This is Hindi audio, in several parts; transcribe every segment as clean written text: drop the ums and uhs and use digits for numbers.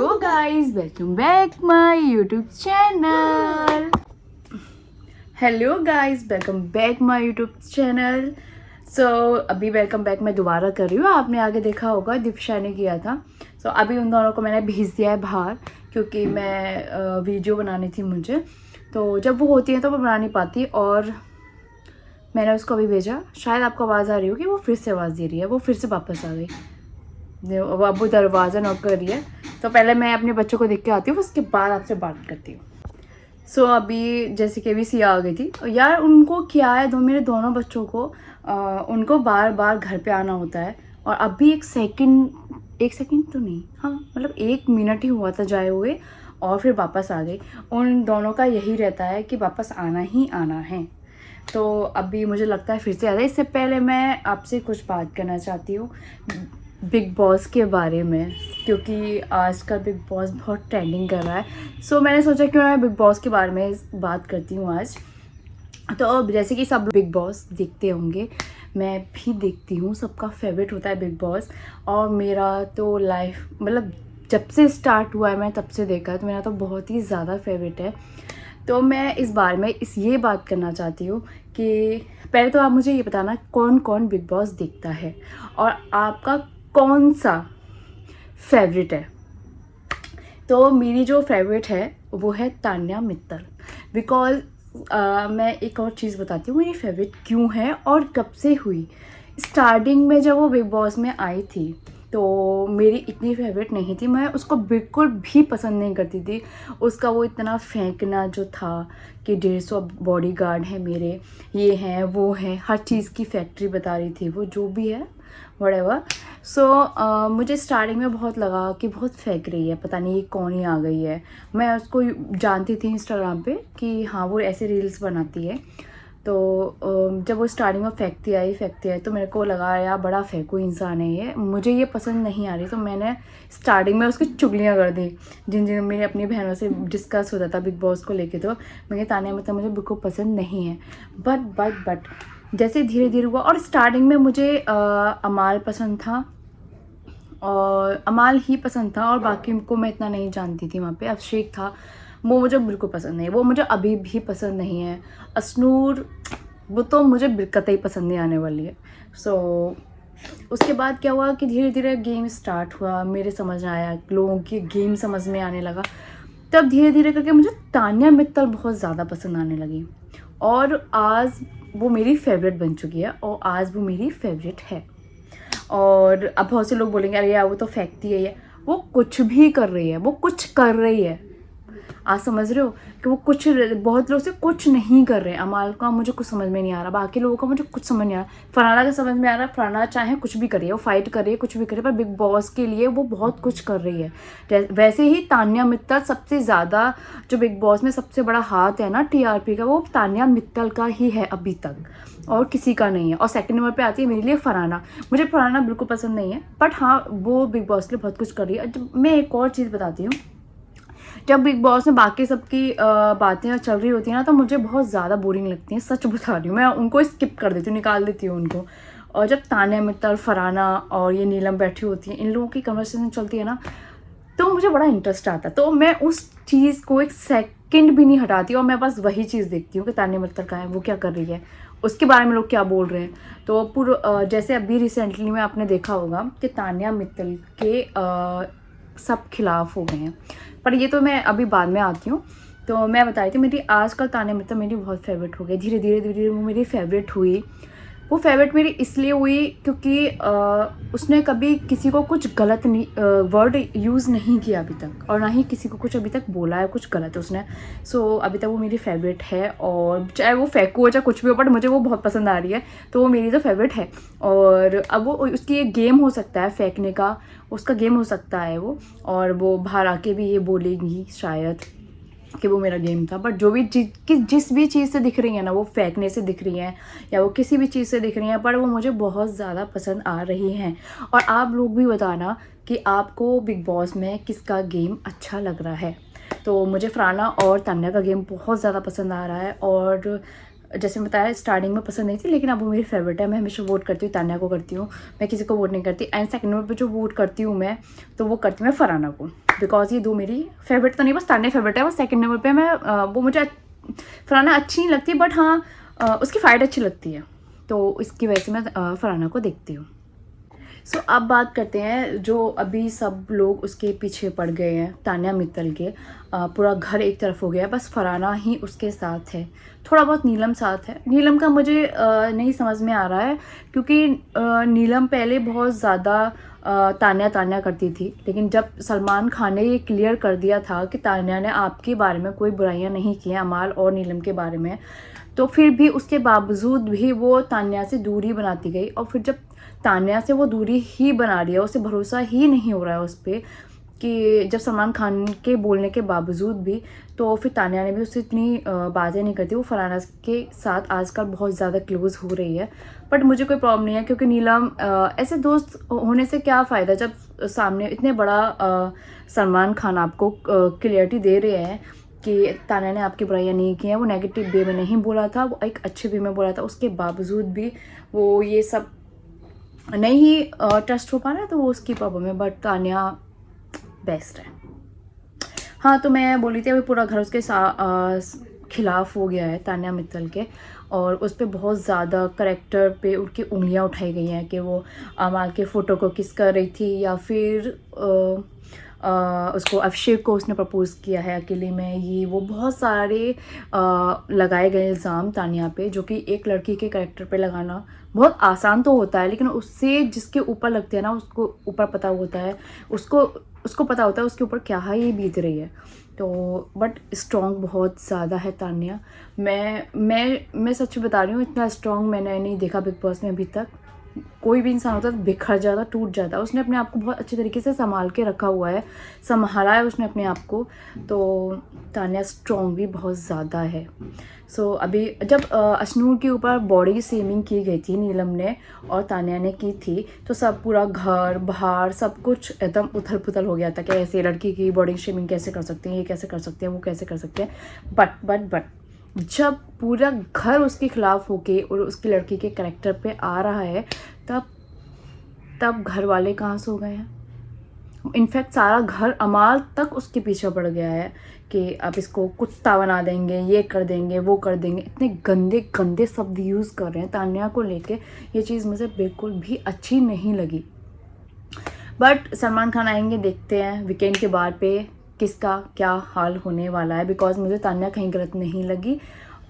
Hello guys, welcome back my YouTube channel. Hello guys, welcome back my YouTube channel. So अभी वेलकम बैक मैं दोबारा कर रही हूँ। आपने आगे देखा होगा दीक्षा ने किया था। सो अभी उन दोनों को मैंने भेज दिया है बाहर, क्योंकि मैं वीडियो बनानी थी मुझे। तो जब वो होती है तो वो बना नहीं पाती, और मैंने उसको अभी भेजा। शायद आपको आवाज़ आ रही होगी, वो फिर से आवाज़ दे रही है, वो फिर से वापस आ गई। अब वो दरवाज़ा नॉक कर रही है। तो पहले मैं अपने बच्चों को देख के आती हूँ, उसके बाद आपसे बात करती हूँ। सो अभी जैसे कि अभी सिया आ गई थी यार, उनको क्या है, मेरे दोनों बच्चों को उनको बार बार घर पे आना होता है। और अभी एक सेकंड तो नहीं, हाँ मतलब 1 मिनट ही हुआ था जाए हुए, और फिर वापस आ गई। उन दोनों का यही रहता है कि वापस आना ही आना है। तो अभी मुझे लगता है फिर से आ जाए। इससे पहले मैं आपसे कुछ बात करना चाहती हूँ बिग बॉस के बारे में, क्योंकि आजकल बिग बॉस बहुत ट्रेंडिंग कर रहा है। सो मैंने सोचा क्यों ना मैं बिग बॉस के बारे में बात करती हूँ आज। तो अब जैसे कि सब बिग बॉस देखते होंगे, मैं भी देखती हूँ, सबका फेवरेट होता है बिग बॉस। और मेरा तो लाइफ मतलब जब से स्टार्ट हुआ है मैं तब से देखा है, तो मेरा तो बहुत ही ज़्यादा फेवरेट है। तो मैं इस बार में ये बात करना चाहती हूँ कि पहले तो आप मुझे ये बताना कौन कौन बिग बॉस देखता है और आपका कौन सा फेवरेट है। तो मेरी जो फेवरेट है वो है तान्या मित्तल। बिकॉज मैं एक और चीज़ बताती हूँ मेरी फेवरेट क्यों है और कब से हुई। स्टार्टिंग में जब वो बिग बॉस में आई थी तो मेरी इतनी फेवरेट नहीं थी, मैं उसको बिल्कुल भी पसंद नहीं करती थी। उसका वो इतना फेंकना जो था कि 150 बॉडीगार्ड हैं मेरे, ये हैं वो हैं, हर चीज़ की फैक्ट्री बता रही थी वो, जो भी है व्हाटएवर। सो मुझे स्टार्टिंग में बहुत लगा कि बहुत फेंक रही है, पता नहीं ये कौन ही आ गई है। मैं उसको जानती थी इंस्टाग्राम पे कि हाँ वो ऐसे रील्स बनाती है। तो जब वो स्टार्टिंग में फेंकती आई तो मेरे को लगा यार बड़ा फेंकू इंसान है ये, मुझे ये पसंद नहीं आ रही। तो मैंने स्टार्टिंग में उसकी चुगलियाँ कर दी, जिन जिन मेरी अपनी बहनों से डिस्कस होता था बिग बॉस को लेके। तो मैं तान्या मतलब मुझे बिल्कुल पसंद नहीं है। बट जैसे धीरे धीरे हुआ, और स्टार्टिंग में मुझे अमाल पसंद था, और अमाल ही पसंद था, और बाकी को मैं इतना नहीं जानती थी। वहाँ पे अभिषेक था, वो मुझे बिल्कुल पसंद नहीं है, वो मुझे अभी भी पसंद नहीं है। असनूर वो तो मुझे कतई पसंद नहीं आने वाली है। सो उसके बाद क्या हुआ कि धीरे धीरे गेम स्टार्ट हुआ, मेरे समझ आया, लोगों की गेम समझ में आने लगा। तब धीरे धीरे करके मुझे तान्या मित्तल बहुत ज़्यादा पसंद आने लगी, और आज वो मेरी फेवरेट बन चुकी है, और आज वो मेरी फेवरेट है। और अब बहुत से लोग बोलेंगे अरे यार वो तो फेंकती है ये, वो कुछ भी कर रही है, वो कुछ कर रही है। आप समझ रहे हो कि वो कुछ, बहुत लोग से कुछ नहीं कर रहे हैं। अमाल का मुझे कुछ समझ में नहीं आ रहा, बाकी लोगों का मुझे कुछ समझ नहीं आ रहा। फरहाना का समझ में आ रहा है, फरहाना चाहे कुछ भी करिए, वो फाइट करिए, कुछ भी करिए, पर बिग बॉस के लिए वो बहुत कुछ कर रही है। वैसे ही तान्या मित्तल सबसे ज़्यादा, जो बिग बॉस में सबसे बड़ा हाथ है ना टीआरपी का, वो तान्या मित्तल का ही है अभी तक, और किसी का नहीं है। और सेकंड नंबर पे आती है मेरे लिए फरहाना। मुझे फरहाना बिल्कुल पसंद नहीं है, बट हाँ वो बिग बॉस के लिए बहुत कुछ कर रही है। मैं एक और चीज़ बताती हूँ, जब बिग बॉस में बाकी सबकी बातें चल रही होती हैं ना, तो मुझे बहुत ज़्यादा बोरिंग लगती हैं, सच बता रही हूँ। मैं उनको स्किप कर देती हूँ, निकाल देती हूँ उनको। और जब तान्या मित्तल, फरहाना और ये नीलम बैठी होती हैं, इन लोगों की कन्वर्सेशन चलती है ना, तो मुझे बड़ा इंटरेस्ट आता है। तो मैं उस चीज़ को एक सेकंड भी नहीं हटाती, और मैं बस वही चीज़ देखती हूँ कि तान्या मित्तल का है, वो क्या कर रही है, उसके बारे में लोग क्या बोल रहे हैं। तो पूरा जैसे अभी रिसेंटली में आपने देखा होगा कि तान्या मित्तल के सब खिलाफ हो गए हैं, पर ये तो मैं अभी बाद में आती हूँ। तो मैं बता रही थी मेरी आजकल तान्या मित्तल मेरी बहुत फेवरेट हो गई, धीरे धीरे वो मेरी फेवरेट हुई। वो फेवरेट मेरी इसलिए हुई क्योंकि उसने कभी किसी को कुछ गलत वर्ड यूज़ नहीं किया अभी तक, और ना ही किसी को कुछ अभी तक बोला है कुछ गलत उसने। सो अभी तक वो मेरी फेवरेट है, और चाहे वो फेंको हो चाहे कुछ भी हो, बट मुझे वो बहुत पसंद आ रही है, तो वो मेरी तो फेवरेट है। और अब वो उसकी एक गेम हो सकता है फेंकने का, उसका गेम हो सकता है वो, और वो बाहर आके भी ये बोलेगी शायद कि वो मेरा गेम था। बट जो भी जिस भी चीज़ से दिख रही है ना, वो फेंकने से दिख रही हैं या वो किसी भी चीज़ से दिख रही हैं, पर वो मुझे बहुत ज़्यादा पसंद आ रही हैं। और आप लोग भी बताना कि आपको बिग बॉस में किसका गेम अच्छा लग रहा है। तो मुझे फरहाना और तान्या का गेम बहुत ज़्यादा पसंद आ रहा है, और जैसे मैं बताया स्टार्टिंग में पसंद नहीं थी, लेकिन अब वो मेरी फेवरेट है। मैं हमेशा वोट करती हूँ, तान्या को करती हूँ, मैं किसी को वोट नहीं करती। एंड सेकंड नंबर पे जो वोट करती हूँ मैं, तो वो करती हूँ मैं फरहाना को, बिकॉज ये दो मेरी फेवरेट तो नहीं, बस तान्या फेवरेट है। बस सेकंड नंबर पे मैं वो मुझे फरहाना अच्छी नहीं लगती, बट हाँ उसकी फाइट अच्छी लगती है, तो इसकी वजह से मैं फरहाना को देखती हूँ। सो अब बात करते हैं जो अभी सब लोग उसके पीछे पड़ गए हैं, तान्या मित्तल के। पूरा घर एक तरफ हो गया है, बस फरहाना ही उसके साथ है, थोड़ा बहुत नीलम साथ है। नीलम का मुझे नहीं समझ में आ रहा है, क्योंकि नीलम पहले बहुत ज़्यादा तान्या तान्या करती थी, लेकिन जब सलमान खान ने ये क्लियर कर दिया था कि तान्या ने आपके बारे में कोई बुराइयां नहीं की हैं, अमाल और नीलम के बारे में, तो फिर भी उसके बावजूद भी वो तान्या से दूरी बनाती गई। और फिर जब तान्या से वो दूरी ही बना रही है, उसे भरोसा ही नहीं हो रहा है उस पर, कि जब सलमान खान के बोलने के बावजूद भी, तो फिर तान्या ने भी उससे इतनी बातें नहीं करती। वो फरहाना के साथ आजकल बहुत ज़्यादा क्लोज हो रही है, बट मुझे कोई प्रॉब्लम नहीं है, क्योंकि नीलम ऐसे दोस्त होने से क्या फ़ायदा, जब सामने इतने बड़ा सलमान खान आपको क्लियरिटी दे रहे हैं कि तान्या ने आपकी बुराइयां नहीं की हैं, वो नेगेटिव वे में नहीं बोला था, वो एक अच्छे वे में बोला था, उसके बावजूद भी वो ये सब नहीं ट्रस्ट हो पा रहा है, तो वो उसकी प्रॉब्लम है। बट तान्या बेस्ट है। हाँ, तो मैं बोली थी अभी पूरा घर उसके खिलाफ हो गया है, तान्या मित्तल के, और उस पर बहुत ज़्यादा करेक्टर पे उनकी उंगलियां उठाई गई हैं कि वो अमाल के फ़ोटो को किस कर रही थी, या फिर उसको अभिषेक को उसने प्रपोज़ किया है अकेले में, ये वो बहुत सारे लगाए गए इल्ज़ाम तान्या पे, जो कि एक लड़की के करेक्टर पे लगाना बहुत आसान तो होता है, लेकिन उससे जिसके ऊपर लगते हैं ना, उसको ऊपर पता होता है, उसको पता होता है उसके ऊपर क्या है, ये बीत रही है। तो बट स्ट्रॉन्ग बहुत ज़्यादा है तान्या। मैं सच बता रही हूँ, इतना स्ट्रॉन्ग मैंने नहीं देखा बिग बॉस में अभी तक। कोई भी इंसान होता है तो बिखर जाता, टूट जाता। उसने अपने आप को बहुत अच्छे तरीके से संभाल के रखा हुआ है, संभाला है उसने अपने आप को, तो तान्या स्ट्रॉन्ग भी बहुत ज़्यादा है। अभी जब अशनूर के ऊपर बॉडी शेमिंग की गई थी, नीलम ने और तान्या ने की थी, तो सब पूरा घर बाहर सब कुछ एकदम उथल पुथल हो गया था कि ऐसे लड़की की बॉडी शेमिंग कैसे कर सकते हैं, ये कैसे कर सकते हैं, वो कैसे कर सकते हैं। बट जब पूरा घर उसके खिलाफ होके और उसकी लड़की के करेक्टर पे आ रहा है, तब घर वाले कहाँ सो गए हैं। इनफैक्ट सारा घर अमाल तक उसके पीछे पड़ गया है कि अब इसको कुत्ता बना देंगे, ये कर देंगे, वो कर देंगे। इतने गंदे गंदे शब्द यूज़ कर रहे हैं तान्या को लेके, ये चीज़ मुझे बिल्कुल भी अच्छी नहीं लगी। बट सलमान खान आएंगे, देखते हैं वीकेंड के बाद पे किसका क्या हाल होने वाला है, बिकॉज मुझे तान्या कहीं गलत नहीं लगी।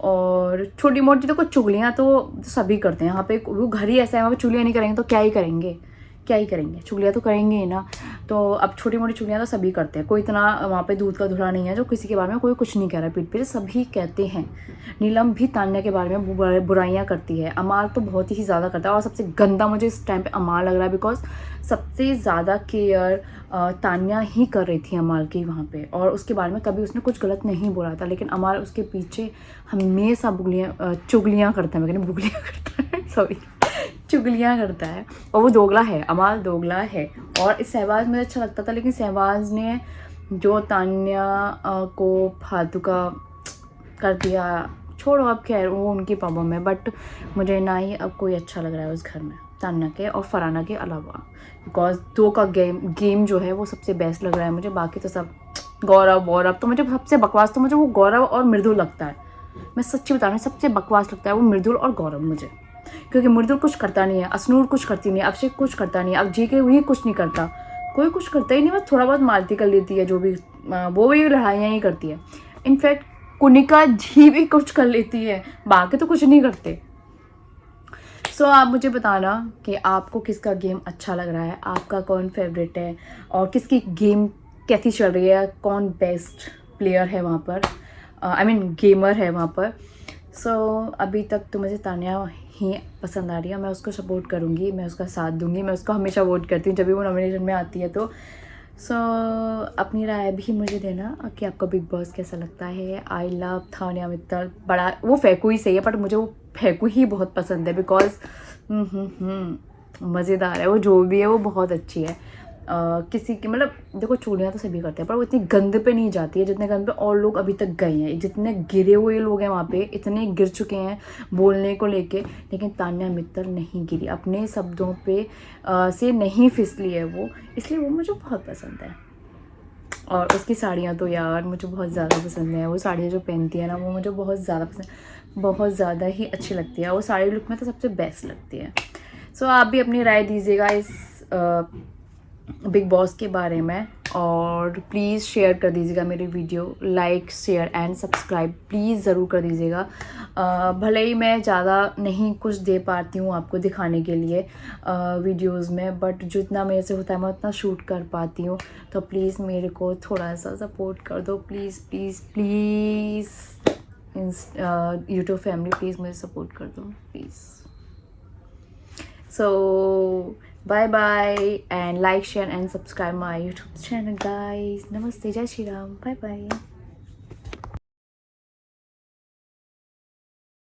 और छोटी मोटी तो कुछ चुगलियाँ तो सभी करते हैं यहाँ पे, वो घर ही ऐसा है, वहाँ पे चुगलियाँ नहीं करेंगे तो क्या ही करेंगे, चुगलियाँ तो करेंगे ही ना। तो अब छोटी मोटी चुगलियाँ तो सभी करते हैं, कोई इतना वहाँ पे दूध का धुला नहीं है जो किसी के बारे में कोई कुछ नहीं कह रहा है, पीठ पीछे सभी कहते हैं। नीलम भी तान्या के बारे में बुराइयाँ करती है, अमाल तो बहुत ही ज़्यादा करता है, और सबसे गंदा मुझे इस टाइम पे अमाल लग रहा है, बिकॉज सबसे ज़्यादा केयर तान्या ही कर रही थी अमाल की वहाँ पे, और उसके बारे में कभी उसने कुछ गलत नहीं बोला था, लेकिन अमाल उसके पीछे हमेशा चुगलियाँ करता है, मैं कहती बुगलियाँ करता है, सॉरी, चुगलियाँ करता है। और वो दोगला है, अमाल दोगला है। और इस शहबाज मुझे अच्छा लगता था, लेकिन शहबाज ने जो तान्या को फालतू का कर दिया, छोड़ो, अब खैर वो उनकी प्रॉब्लम है। बट मुझे ना ही अब कोई अच्छा लग रहा है उस घर में तान्या के और फरहाना के अलावा, बिकॉज दो का गेम जो है वो सबसे बेस्ट लग रहा है मुझे। बाकी तो सब गौरव तो मुझे सबसे बकवास, तो मुझे वो गौरव और मृदुल लगता है। मैं सच्ची बता रही हूँ, सबसे बकवास लगता है वो मृदुल और गौरव मुझे, क्योंकि मृदुल कुछ करता नहीं है, अशनूर कुछ करती नहीं है, अभिषेक कुछ करता नहीं है, अब जीके वही कुछ नहीं करता, कोई कुछ करता ही नहीं, बस थोड़ा बहुत मारती कर लेती है, जो भी वो भी लड़ाइयाँ ही करती है। इनफैक्ट कुनिका जी भी कुछ कर लेती है, बाकी तो कुछ नहीं करते। आप मुझे बताना कि आपको किसका गेम अच्छा लग रहा है, आपका कौन फेवरेट है, और किसकी गेम कैसी चल रही है, कौन बेस्ट प्लेयर है वहाँ पर, आई मीन गेमर है वहाँ पर। अभी तक तो मुझे तान्या ही पसंद आ रही है, मैं उसको सपोर्ट करूँगी, मैं उसका साथ दूँगी, मैं उसको हमेशा वोट करती हूँ जब भी वो नॉमिनेशन में आती है। तो अपनी राय भी मुझे देना कि आपको बिग बॉस कैसा लगता है। आई लव तान्या मित्तल, बड़ा वो फेंकू ही सही है, बट मुझे वो फेंकू ही बहुत पसंद है, बिकॉज मज़ेदार है वो, जो भी है वो बहुत अच्छी है। किसी की मतलब देखो चूड़ियाँ तो सभी करते हैं पर वो इतनी गंद पे नहीं जाती है जितने गंद पे और लोग अभी तक गए हैं। जितने गिरे हुए लोग हैं वहाँ पे, इतने गिर चुके हैं बोलने को लेके, लेकिन तान्या मित्तल नहीं गिरी, अपने शब्दों पे से नहीं फिसली है वो, इसलिए वो मुझे बहुत पसंद है। और उसकी साड़ियाँ तो यार मुझे बहुत ज़्यादा पसंद है। वो साड़ियाँ जो पहनती है ना वो मुझे बहुत ज़्यादा पसंद, बहुत ज़्यादा ही अच्छी लगती है। वो साड़ी लुक में तो सबसे बेस्ट लगती है। सो आप भी अपनी राय दीजिएगा इस बिग बॉस के बारे में, और प्लीज़ शेयर कर दीजिएगा मेरी video, like share and subscribe please ज़रूर कर दीजिएगा। भले ही मैं ज़्यादा नहीं कुछ दे पाती हूँ आपको दिखाने के लिए वीडियोस में, बट जितना मेरे से होता है मैं उतना शूट कर पाती हूँ। तो प्लीज़ मेरे को थोड़ा सा सपोर्ट कर दो, please please please. YouTube family please मुझे सपोर्ट कर दो please. So bye bye and like, share and subscribe my YouTube channel guys. Namaste, Jai Shri Ram. Bye bye.